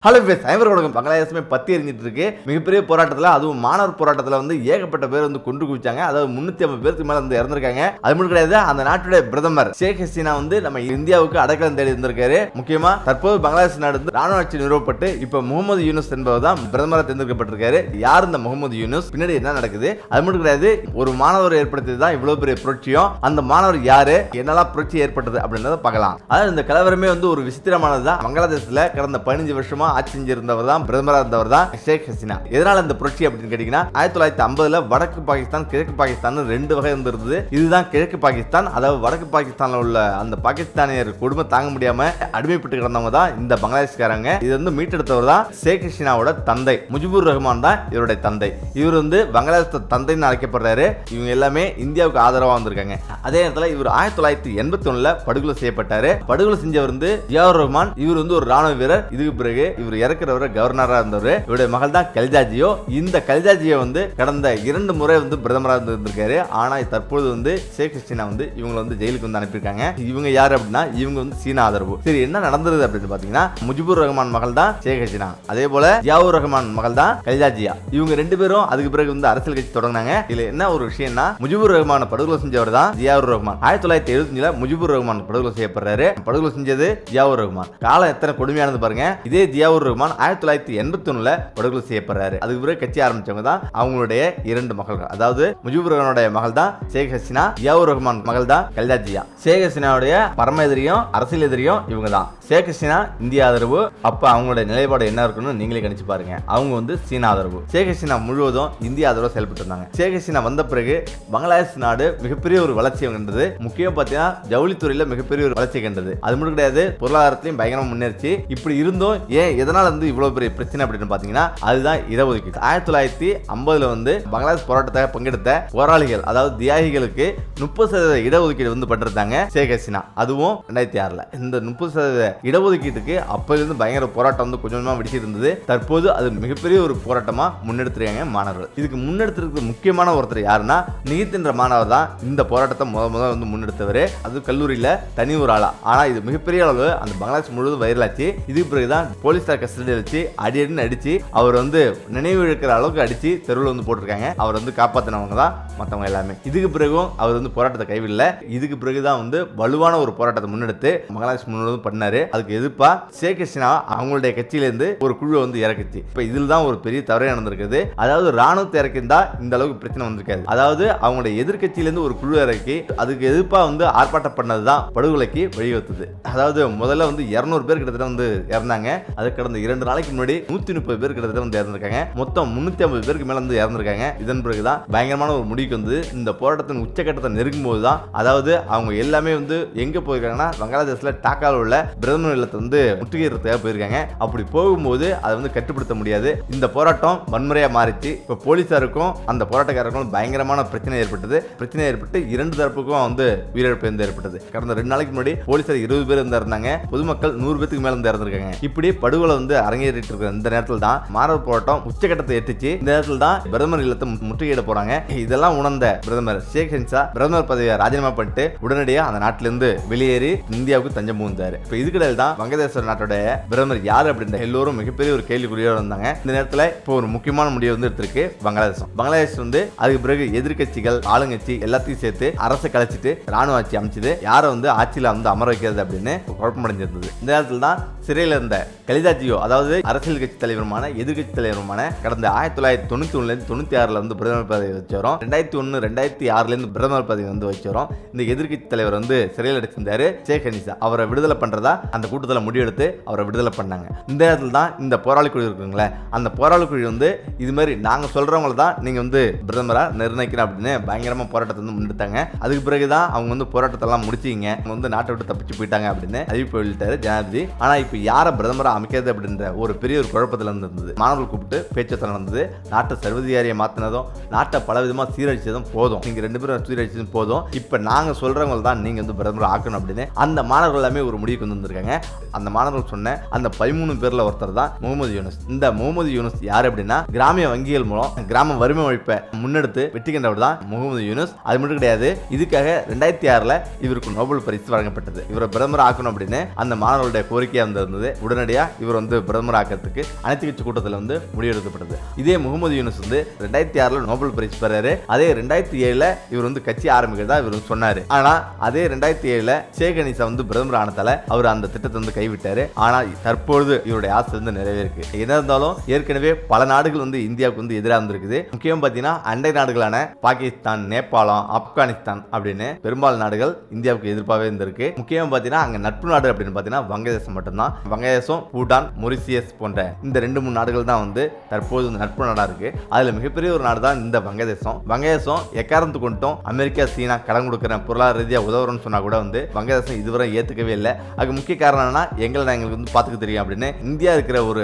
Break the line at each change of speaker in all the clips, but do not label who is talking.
Hello base ஐவரோட பங்களாதேசமே பத்தி எரிஞ்சிட்டு இருக்கு. மிகப்பெரிய போராட்டத்தில் அதுவும் மாணவர் போராட்டத்தில் ஏகப்பட்ட பேர் கொண்டு குவிச்சாங்க. அதாவது 350 பேருக்கு மேல இறந்திருக்காங்க. அது மட்டும் கிடையாது, அந்த நாட்டுடைய பிரதமர் ஷேக் ஹசீனா நம்ம இந்தியாவுக்கு அடைக்கலம் தேடி இருந்திருக்காரு. முக்கியமா தற்போது பங்களாதேஷ் நாடு ராணுவ ஆட்சி நிறுவப்பட்டு இப்ப முகமது யூனுஸ் என்பவர் தான் பிரதமராக தேர்ந்தெடுக்கப்பட்டிருக்காரு. யார் இந்த முகமது யூனுஸ், பின்னாடி என்ன நடக்குது? அது மட்டும் கிடையாது, ஒரு மாணவர் ஏற்படுத்தியது தான் இவ்வளவு பெரிய புரட்சியும். அந்த மாணவர் யாரு, என்னெல்லாம் புரட்சி ஏற்பட்டது அப்படின்றத பார்க்கலாம். அதாவது இந்த கலவரமே ஒரு விசித்திரமானது தான். பங்களாதேஷ்ல கடந்த 15 வருஷமா ஆட்சி செஞ்சிருந்தவர் தான், பிரதமராக இருந்தவர் தான் ஷேக் ஹசீனா. எதனால இந்த புரட்சி அப்படின்னு கேட்டீங்கன்னா, 1950ல வடக்கு பாகிஸ்தான் கிழக்கு பாகிஸ்தான் 2 வகை இருந்தது. இதுதான் கிழக்கு பாகிஸ்தான். அதாவது வடக்கு பாகிஸ்தான்ல உள்ள அந்த பாகிஸ்தானியர் கொடுமை தாங்க முடியாம அடிமைப்பட்டு கிடந்தவங்க தான் இந்த பங்களாதேஷ்காரங்க. இது மீட்டெடுத்தவர் தான் ஷேக் ஹசீனாவோட தந்தை முஜிபுர் ரஹ்மான் தான் இவருடைய தந்தை. இவர் பங்களாதேஷ் தந்தைன்னு அழைக்கப்படுறாரு. இவங்க எல்லாமே இந்தியாவுக்கு ஆதரவா வந்திருக்காங்க. அதே நேரத்தில் இவர் 1981ல படுகொலை செய்யப்பட்டாரு. படுகொலை செஞ்சவர் ஜியாவுர் ரஹ்மான். இவர் ஒரு ராணுவ வீரர். இதுக்கு பிறகு இவர் இறக்குறவர கவர்னரா இருந்தவர். இவருடைய மகள் தான் கலிதா ஜியோ. இந்த கலிதா ஜியோ கடந்த 2 முறை பிரதமராக இருந்திருக்காரு. ஆனா தற்போது ஷேக் ஹசீனா இவங்க ஜெயிலுக்கு அனுப்பியிருக்காங்க. இவங்க யாரு அப்படின்னா, இவங்க சீனா ஆதரவு. சரி, என்ன நடந்தது அப்படின்னு பாத்தீங்கன்னா, முஜிபுர் ரஹ்மான் மகள் தான் ஷேக் ஹசீனா. அதே போல ஜியாவுர் ரஹ்மான் மகள் தான் கலிதா ஜியா. இவங்க 2 பேரும் அதுக்கு பிறகு அரசியல் கட்சி தொடங்கினாங்க. இதுல என்ன ஒரு விஷயம்னா, முஜிபுர் ரஹ்மான் படுகொலை செஞ்சவர் தான் ஜியாவுர் ரஹ்மான். 1975ல முஜிபுர் ரஹ்மான் படுகொலை செய்யப்படுறாரு. படுகொலை செஞ்சது ஜியாவுர் ரஹ்மான். காலம் எத்தனை கொடுமையானது பாருங்க. இதே ஜியாவுர் ரஹ்மான் 1981ல படுகொலை செய்யப்படுறாரு. அதுக்கு பிறகு கட்சி ஆரம்பிச்சவங்க தான் அவங்களுடைய 2 மகள்கள். அதாவது முஜிபுர் ரஹ்மானுடைய மகள் தான் ஷேக் ஹசீனா, ஜியாவுர் ரஹ்மான் மகள் தான் கலிதா ஜியா. ஷேக் ஹசீனாவுடைய பரம எதிரியும் அரசியல் எதிரியும் இவங்க தான். ஷேக் ஹசீனா இந்திய ஆதரவு. அப்ப அவங்களுடைய நிலைப்பாடு என்ன இருக்குன்னு நீங்களே கணிச்சு பாருங்க. அவங்க சீனா ஆதரவு. ஷேக் ஹசீனா முழுவதும் இந்திய ஆதரவு செயல்பட்டு இருந்தாங்க. ஷேக் ஹசீனா வந்த பிறகு பங்களாதேஷ் நாடு மிகப்பெரிய ஒரு வளர்ச்சி கண்டது. முக்கியம் பார்த்தீங்கன்னா ஜவுளித்துறையில மிகப்பெரிய ஒரு வளர்ச்சி கண்டது. அது மட்டும் கிடையாது, பொருளாதாரத்திலையும் பயங்கரமா முன்னேறிச்சு. இப்படி இருந்தும் ஏன் எதனால இவ்வளவு பெரிய பிரச்சனை அப்படின்னு பாத்தீங்கன்னா, அதுதான் இடஒதுக்கீடு. 1950ல பங்களாதேஷ் போராட்டத்தை பங்கெடுத்த போராளிகள், அதாவது தியாகிகளுக்கு 30% இடஒதுக்கீடு பண்றாங்க ஷேக் ஹசீனா. அதுவும் 2006ல இந்த 30% இடஒதுக்கீட்டுக்கு அப்போது பயங்கர போராட்டம் கொஞ்சமா வெடிச்சு இருந்தது. தற்போது அது மிகப்பெரிய ஒரு போராட்டமா முன்னெடுத்துருக்காங்க மாணவர்கள். இதுக்கு முன்னெடுத்துருக்கு முக்கியமான ஒருத்தர் யாருன்னா, நிகித் என்ற மாணவர் தான் இந்த போராட்டத்தை முதல் முன்னெடுத்தவர். அது கல்லூரியில தனி ஒரு ஆளா. ஆனா இது மிகப்பெரிய அளவு அந்த பங்களாதேஷ் முழுவதும் வைரலாச்சு. இதுக்கு பிறகுதான் போலீஸார் கஸ்டடி வச்சு அடின்னு அடிச்சு அவர் நினைவு இழக்கிற அளவுக்கு அடிச்சு தெருவில் போட்டிருக்காங்க. அவர் காப்பாத்தினவங்க தான் மற்றவங்க எல்லாமே. இதுக்கு பிறகும் அவர் போராட்டத்தை கைவிடல. இதுக்கு பிறகுதான் வலுவான ஒரு போராட்டத்தை முன்னெடுத்து பங்களாதேஷ் முழுவதும் பண்ணாரு. அதுக்கு எதிர்ப்பா ஷேக் ஹசீனா அவங்களுடைய கட்சியிலிருந்து ஒரு குழு இறக்குச்சு. இப்ப இதில் தான் ஒரு பெரிய தவறே நடந்திருக்குது. அதாவது ராணுவத்தை இறக்கிருந்தா இந்த அளவுக்கு பிரச்சனை வந்திருக்காது. அதாவது அவங்களுடைய எதிர்கட்சியிலிருந்து ஒரு குழு இறக்கி அதுக்கு எதிர்ப்பா ஆர்ப்பாட்டம் பண்ணதுதான் படுகொலைக்கு வழிவகுத்தது. அதாவது முதல்ல 200 பேர் கிட்டத்தட்ட இறந்தாங்க. அது கடந்த 2 நாளைக்கு முன்னாடி 130 பேர் கிட்டத்தட்ட இறந்திருக்காங்க. மொத்தம் 350 பேருக்கு மேல இறந்திருக்காங்க. இதன் பிறகுதான் பயங்கரமான ஒரு முடிவுக்கு இந்த போராட்டத்தின் உச்சகட்டத்தை நெருங்கும் போதுதான், அதாவது அவங்க எல்லாமே எங்க போயிருக்காங்கன்னா, பங்களாதேஷ்ல டாக்கால உள்ள பிரதமர் இல்லத்தை முற்றுகையிடறதுக்காக போயிருக்காங்க. அப்படி போகும்போது அதை கட்டுப்படுத்த முடியாது. இந்த போராட்டம் வன்முறையா மாறிச்சு. இப்ப போலீசாருக்கும் அந்த போராட்டக்காரர்களும் பயங்கரமான பிரச்சனை ஏற்பட்டது. பிரச்சனை ஏற்பட்டு 2 தரப்புக்கும் உயிரிழப்பு ஏற்பட்டது. கடந்த 2 நாளைக்கு முன்னாடி போலீசார் 20 பேர் இருந்தாங்க. பொதுமக்கள் 100 பேருக்கு மேல இறந்திருக்காங்க. இப்படி படுகொலை அரங்கேறிட்டு இருக்கிற இந்த நேரத்தில் தான் மாணவர் போராட்டம் உச்சகட்டத்தை எட்டுச்சு. இந்த நேரத்தில் தான் பிரதமர் இல்லத்தை முற்றுகையிட போறாங்க. இதெல்லாம் உணர்ந்த பிரதமர் ஷேக் ஹசீனா பிரதமர் பதவியை ராஜினாமா பண்ணிட்டு உடனடியாக அந்த நாட்டிலிருந்து வெளியேறி இந்தியாவுக்கு தஞ்சம் புகுந்தாரு. இப்ப இதுக்கிடையில் தான் வங்கதேச நாட்டுடைய பிரதமர் யார் அப்படின்ற எல்லோரும் மிகப்பெரிய ஒரு கேள்விக்குறியோட இருந்தாங்க. இந்த நேரத்தில் இப்போ ஒரு முக்கியமான முடிவு எடுத்திருக்கு பங்களாதேசம். பங்களாதேஷ் அதுக்கு பிறகு எதிர்கட்சிகள் ஆளுங்கட்சி எல்லாத்தையும் சேர்த்து அரசை கலைச்சிட்டு ராணுவ ஆட்சி அமைச்சது. யாரை ஆட்சியில அமர வைக்கிறது அப்படின்னு குழப்பமடைஞ்சிருந்தது. இந்த நேரத்தில் தான் சிறையில் இருந்த கலிதா ஜியோ, அதாவது அரசியல் கட்சி தலைவருமான எதிர்கட்சி தலைவருமான கடந்த 1991 96ல பிரதமர் பதவி வச்சோம். 2001 2006ல பிரதமர் பதவி வச்சோம். இந்த எதிர்கட்சி தலைவர் சிறையில் அடைச்சிருந்தாரு ஷேக் ஹசீனா. அவரை விடுதலை பண்றதா அந்த கூட்டத்தில் முடிவெடுத்து அவரை விடுதலை பண்ணாங்க. இந்த நேரத்தில் தான் இந்த போராளி குழு இருக்குங்களே, அந்த போராளி குழு இது மாதிரி நாங்க சொல்றவங்கள தான் நீங்க பிரதமரா நிர்ணயிக்கணும் அப்படின்னு பயங்கரமா போராட்டத்தை முன்னெடுத்தாங்க. அதுக்கு பிறகுதான் அவங்க போராட்டத்தை எல்லாம் முடிச்சிங்க. அவங்க நாட்டை விட்டு தப்பிச்சு போயிட்டாங்க அப்படின்னு அறிவிப்பு வெளியிட்டாரு ஜனாதிபதி. ஆனா இப்ப யார பிரதமரா அமைக்கிறது அப்படின்ற ஒரு பெரிய ஒரு குழப்பத்தில் இருந்தது. மாணவர்கள் கூப்பிட்டு பேச்சுவார்த்தை நடந்தது. நாட்டை சர்வதிகாரியை மாத்தினதும் நாட்டை பல விதமா சீரழிச்சதும் போதும், நீங்க 2 பேரும் சீரழிச்சதும் போதும், இப்ப நாங்க சொல்றவங்க தான் நீங்க பிரதமர் ஆக்கணும் அப்படின்னு அந்த மாணவர்கள் எல்லாமே ஒரு முடிவுக்கு வந்திருக்காங்க. அந்த மாணவர்கள் சொன்ன அந்த 13 பேர்ல ஒருத்தர் தான் முகமது யூனுஸ். இந்த முகமது யூனுஸ் யார் அப்படின்னா, கிராமிய வங்கிகள் மூலம் கிராம வறுமை ஒழிப்பை முன்னெடுத்து வெற்றி கண்டவர் தான் முகமது யூனுஸ். அது மட்டும் கிடையாது, இதுக்காக 2006ல இவருக்கு நோபல் பரிசு வழங்கப்பட்டது. இவரை பிரதமர் ஆக்கணும் அப்படின்னு அந்த மாணவர்களுடைய கோரிக்கையா இருந்தது. உடனடியா இவர் இவர் வந்து பிரதமர் ஆக்கிறதுக்கு அனைத்து கட்சி கூட்டத்தில் வந்து முடிவெடுக்கப்பட்டது. இதே முகமது யூனுஸ் வந்து 2006 நோபல் பரிசு பெறாரு. அதே 2007 இவர் வந்து கட்சி ஆரம்பிக்கிறதா இவர் சொன்னாரு. ஆனா அதே 2007 ஷேக் ஹசீனா வந்து பிரதமர் ஆனதால அவர் அந்த திட்டத்தை வந்து கைவிட்டாரு. ஆனா தற்பொழுது இவருடைய ஆசை வந்து நிறைவேறிருக்கு. என்ன இருந்தாலும் ஏற்கனவே பல நாடுகள் வந்து இந்தியாவுக்கு வந்து எதிராக இருந்திருக்குது. முக்கியம் பாத்தீங்கன்னா அண்டை நாடுகளான பாகிஸ்தான், நேபாளம், ஆப்கானிஸ்தான் அப்படின்னு பெரும்பாலான நாடுகள் இந்தியாவுக்கு எதிர்ப்பாகவே இருந்திருக்கு. முக்கியம் பாத்தீங்கன்னா அங்க நட்பு நாடு அப்படின்னு பாத்தீங்கன்னா வங்கதேசம் மட்டும்தான். வங்கதேசம், பூட்டான், மொரிசியஸ் போன்ற இந்த 2-3 நாடுகள் தான் வந்து தற்போது நட்பு நாடா இருக்கு. அதுல மிகப்பெரிய ஒரு நாடு தான் இந்த வங்கதேசம். வங்கதேசம் எக்காரணத்து கொண்டும் அமெரிக்கா, சீனா கடன் கொடுக்கிற பொருளாதார ரீதியா உதவுறன்னு சொன்னா கூட வந்து வங்கதேசம் இதுவரை ஏத்துக்கவே இல்லை. அதுக்கு முக்கிய காரணம் என்னன்னா எங்களுக்கு வந்து பாத்துக்க தெரியும் அப்படின்னு இந்தியா இருக்கிற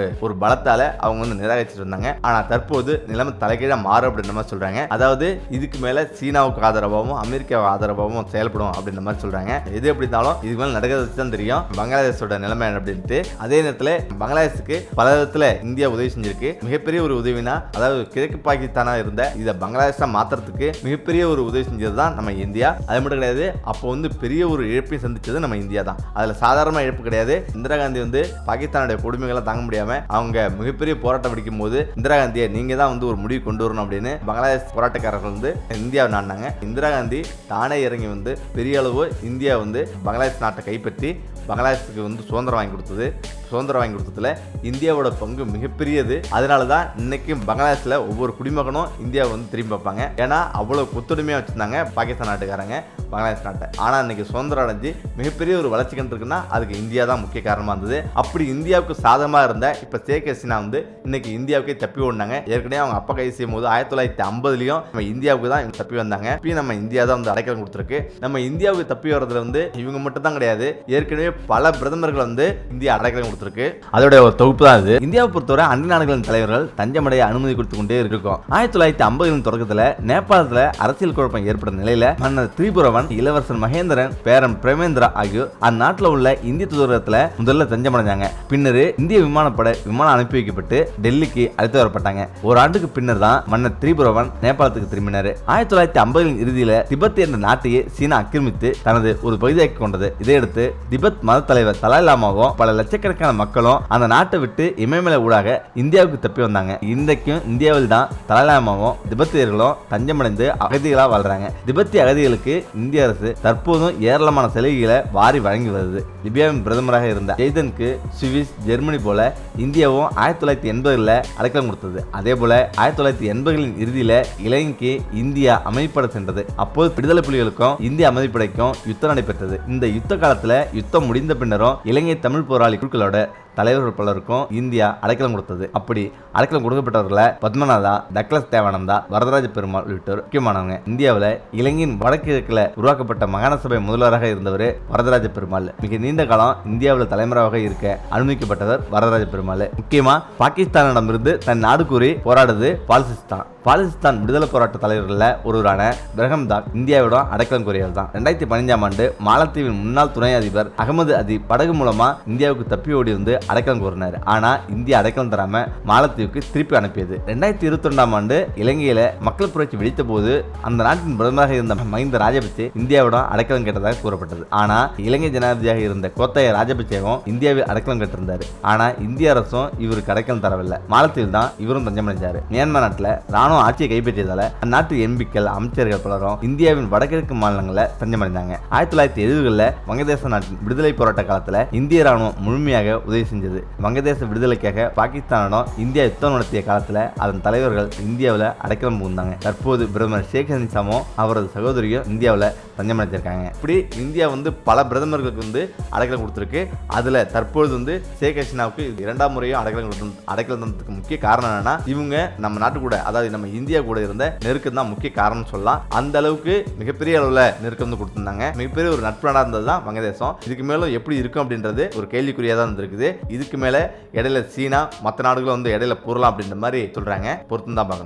ஒரு பலத்தால அவங்க வந்து நிராகரிச்சுட்டு இருந்தாங்க. ஆனா தற்போது நிலைமை தலைகீழா மாறும் அப்படின்ற மாதிரி சொல்றாங்க. அதாவது இதுக்கு மேல சீனாவுக்கு ஆதரவாகவும் அமெரிக்காவுக்கு ஆதரவாகவும் செயல்படும் அப்படின்ற மாதிரி சொல்றாங்க. எது எப்படி இருந்தாலும் இதுக்கு மேல நடக்கிறது தான் தெரியும் பங்களாதேஷோட நிலைமை அப்படின்ட்டு. அதே நேரத்தில் பங்களாதேஷுக்கு பல விதத்துல இந்தியா உதவி செஞ்சிருக்கு. மிகப்பெரிய ஒரு உதவினா அதாவது கிழக்கு பாகிஸ்தானா இருந்த இதை பங்களாதேஷா மாத்துறதுக்கு மிகப்பெரிய ஒரு உதவி செஞ்சது தான் நம்ம இந்தியா. அது மட்டும் கிடையாது, அப்போ வந்து பெரிய ஒரு இழப்பை சந்திச்சது நம்ம இந்தியா தான். அதுல சாதாரண இழப்பு கிடையாது. இந்திரா காந்தி வந்து பாகிஸ்தானுடைய கொடுமைகளை தாங்க முடியாம அவங்க மிகப்பெரிய போராட்டம் வெடிக்கும் போது இந்திரா காந்தியை நீங்க தான் வந்து ஒரு முடிவு கொண்டு வரணும் அப்படின்னு பங்களாதேஷ் போராட்டக்காரர்கள் வந்து இந்தியாவை நாடினாங்க. இந்திரா காந்தி தானே இறங்கி வந்து பெரிய அளவு இந்தியா வந்து பங்களாதேஷ் நாட்டை கைப்பற்றி பங்களாதேஷுக்கு வந்து சுதந்திரம் வாங்கி கொடுத்தது. சுதந்திரம் வாங்கி கொடுத்ததுல இந்தியாவோட பங்கு மிகப்பெரியது. அதனால தான் இன்னைக்கும் பங்களாதேஷில் ஒவ்வொரு குடிமகனும் இந்தியாவை வந்து திரும்பி பார்ப்பாங்க. ஏன்னா அவ்வளோ கொத்துடுமையாக வச்சுருந்தாங்க பாகிஸ்தான் நாட்டுக்காரங்க பங்களாதேஷ் நாட்டை. ஆனால் இன்னைக்கு சுதந்திரம் அடைஞ்சு மிகப்பெரிய ஒரு வளர்ச்சி கண்டிருக்குன்னா அதுக்கு இந்தியா தான் முக்கிய காரணமாக இருந்தது. அப்படி இந்தியாவுக்கு சாதகமாக இருந்த இப்போ ஷேக் ஹசீனா வந்து இன்னைக்கு இந்தியாவுக்கே தப்பி ஓடினாங்க. ஏற்கனவே அவங்க அப்பா கைது செய்யும் போது 1950 நம்ம இந்தியாவுக்கு தான் தப்பி வந்தாங்க. இப்பயும் நம்ம இந்தியா தான் வந்து அடைக்கலம் கொடுத்துருக்கு. நம்ம இந்தியாவுக்கு தப்பி வர்றதுல வந்து இவங்க மட்டும் தான் கிடையாது, ஏற்கனவே பல பிரதமர்கள் வந்து இந்தியா அடைக்கலம் கொடுத்திருக்கு. அதோட ஒரு தொகுப்பு தான் இது. இந்தியாவை பொறுத்தவரை அண்டை நாடுகளின் தலைவர்கள் தஞ்சமடைய அனுமதி கொடுத்து கொண்டே இருக்கும். 1950 தொடக்கத்தில் நேபாளத்தில் அரசியல் குழப்பம் ஏற்பட்ட நிலையில மன்னர் திரிபுரவன், இளவரசர் மகேந்திரன், பேரன் பிரேமேந்திரா ஆகியோர் அந்நாட்டில் உள்ள இந்திய தூதரகத்தில் முதல்ல தஞ்சமடைஞ்சாங்க. பின்னர் இந்திய விமானம் அனுப்பி வைக்கப்பட்டு டெல்லிக்கு அழைத்து வரப்பட்டாங்க. ஒரு ஆண்டுக்கு பின்னர் தான் மன்னர் திரிபுரவன் நேபாளத்துக்கு திரும்பினார். 1950 இறுதியில் திபெத் என்ற நாட்டையே சீனா ஆக்கிரமித்து தனது ஒரு பகுதியாக்கி கொண்டது. இதையடுத்து திபெத் மத தலைவர் தலாய் லாமாவும் பல லட்சக்கணக்கான மக்களும் அந்த நாட்டை விட்டு இமயமலை ஊடாக இந்தியாவுக்கு தப்பி வந்தாங்க. இன்றைக்கும் இந்தியாவில் தான் தலாய் லாமாவும் திபெத்தியர்களும் தஞ்சமடைந்து அகதிகளாக வாழ்றாங்க. திபெத்திய அகதிகளுக்கு இந்திய அரசு தற்போதும் ஏராளமான சலுகைகளை வாரி வழங்கி வருது. லிபியாவின் பிரதமராக இருந்த ஜெய்தனுக்கு சுவிஸ், ஜெர்மனி போல இந்தியாவும் 1980 அடைக்கலம் கொடுத்தது. அதே போல 1980 இறுதியில் இலங்கைக்கு இந்தியா அமைதிப்பட சென்றது. அப்போது விடுதலை புலிகளுக்கும் இந்திய அமைதிப்படைக்கும் யுத்தம் நடைபெற்றது. இந்த யுத்த காலத்துல யுத்தம் முடிந்த பின்னரும் இலங்கை தமிழ் போராளி குழுக்களோட தலைவர்கள் பலருக்கும் இந்தியா அடைக்கலம் கொடுத்தது. அப்படி அடைக்கலம் கொடுக்கப்பட்டவர்களை பத்மநாதா, டக்ளஸ் தேவானந்தா, வரதராஜ பெருமாள் உள்ளிட்டோர் முக்கியமானவங்க. இந்தியாவில் இலங்கையின் வடகிழக்கில் உருவாக்கப்பட்ட மாகாண சபை முதல்வராக இருந்தவர் வரதராஜ பெருமாள். மிக நீண்ட காலம் இந்தியாவில் தலைவராக இருக்க அனுமதிக்கப்பட்டவர் வரதராஜ பெருமாள். முக்கியமா பாகிஸ்தானிடமிருந்து தன் நாடு கூறி போராடுது பாலிஸ்தான் விடுதலை போராட்ட தலைவர்களில் ஒருவரான பிரஹம்தாக் இந்தியாவிடம் அடைக்கலம் கோரியவர் தான். 2015 ஆண்டு மாலத்தீவின் முன்னாள் துணை அதிபர் அகமது அதீப் படகு மூலமா இந்தியாவுக்கு தப்பி ஓடி வந்து அடைக்கலம் கோரினார். ஆனா இந்தியா அடைக்கலம் தராம மாலத்தீவுக்கு திருப்பி அனுப்பியது. 2022 ஆண்டு இலங்கையில மக்கள் புரட்சி வெடித்த போது அந்த நாட்டின் பிரதமராக இருந்த மஹிந்த ராஜபக்சே இந்தியாவிடம் அடைக்கலம் கேட்டதாக கூறப்பட்டது. ஆனா இலங்கை ஜனாதிபதியாக இருந்த கோத்தய ராஜபக்சேவும் இந்தியாவில் அடைக்கலம் கேட்டிருந்தார். ஆனா இந்திய அரசும் இவருக்கு அடைக்கலம் தரவில்லை. மாலத்தீவில் தான் இவரும் தஞ்சமடைஞ்சாரு. மியான்மர் நாட்டில் ராணுவ ஆட்சியை கைப்பற்றியதால அந்நாட்டு எம்பிக்கள், அமைச்சர்கள் பலரும் இந்தியாவின் வடகிழக்கு மாநிலங்களில் தஞ்சமடைந்தாங்க. 1970 வங்கதேச நாட்டின் விடுதலை போராட்ட காலத்துல இந்திய ராணுவம் முழுமையாக உதவி செஞ்சது. வங்கதேச விடுதலைக்காக பாகிஸ்தானிடம் இந்தியா யுத்தம் நடத்திய காலத்துல அதன் தலைவர்கள் இந்தியாவில் அடைக்கலம் புகுந்தாங்க. தற்போது பிரதமர் ஷேக் ஹசீனாவும் அவரது சகோதரியும் இந்தியாவில் தஞ்சமடைஞ்சிருக்காங்க. இப்படி இந்தியா வந்து பல பிரதமர்களுக்கு வந்து அடைக்கலம் கொடுத்திருக்கு. அதுல தற்போது வந்து ஷேக் ஹசீனாவுக்கு 2ஆம் முறையும் அடைக்கலம் தந்ததுக்கு முக்கிய காரணம் என்னன்னா இவங்க நம்ம நாட்டு கூட, அதாவது நம்ம இந்தியா கூட இருந்த நெருக்கம் தான் முக்கிய காரணம் சொல்லலாம். அந்த அளவுக்கு மிகப்பெரிய அளவுல நெருக்கம் வந்து கொடுத்திருந்தாங்க. மிகப்பெரிய ஒரு நட்பு நாடா இருந்தது தான் வங்கதேசம். இதுக்கு மேலும் எப்படி இருக்கும் அப்படின்றது ஒரு கேள்விக்குறியா தான் இருந்திருக்குது. இதுக்கு மேல இடையில சீனா மற்ற நாடுகளும் வந்து இடையில போறலாம் அப்படின்ற மாதிரி சொல்றாங்க. பொறுத்து தான் பார்க்கணும்.